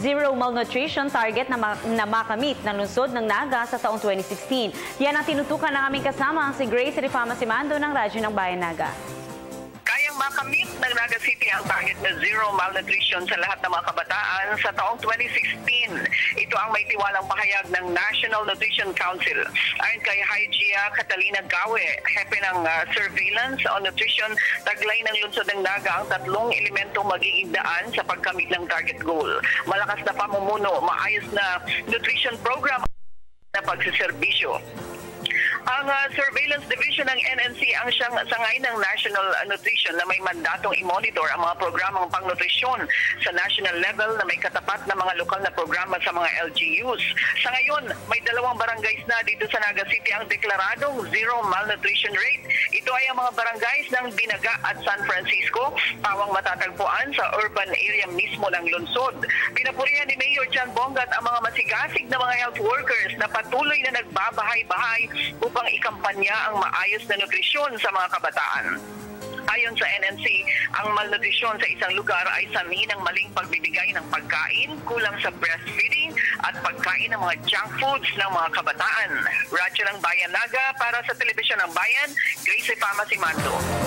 zero malnutrition target na makamit ng lungsod ng Naga sa taong 2016. Yan ang tinutukan ng aming kasama si Grace Rifama Simando ng Radyo ng Bayan Naga. Makamit ng Naga City ang target na zero malnutrition sa lahat ng mga kabataan sa taong 2016. Ito ang may tiwalang pahayag ng National Nutrition Council. Ayon kay Hygia Catalina Gawe, hepe ng Surveillance on Nutrition, taglay ng lungsod ng Naga ang tatlong elementong magiging daan sa pagkamit ng target goal. Malakas na pamumuno, maayos na nutrition program na pagsiservisyo. Ang Surveillance Division ng NNC ang siyang sangay ng National Nutrition na may mandatong i-monitor ang mga programang pangnutrisyon sa national level na may katapat na mga lokal na programa sa mga LGUs. Sa ngayon, may 2 barangays na dito sa Naga City ang deklaradong zero malnutrition rate. Ito ay ang mga barangays ng Binaga at San Francisco, pawang matatagpuan sa urban area mismo ng lungsod. Pinapurihan ni Mayor Chan Bongat ang mga masigasig na mga health workers na patuloy na nagbabahay-bahay upang ikampanya ang maayos na nutrisyon sa mga kabataan. Ayon sa NNC, ang malnutrisyon sa isang lugar ay sanhi ng maling pagbibigay ng pagkain, kulang sa breastfeeding at pagkain ng mga junk foods ng mga kabataan. Radyo ng Bayan Naga para sa Telebisyon ng Bayan, Grace Rifama Simando.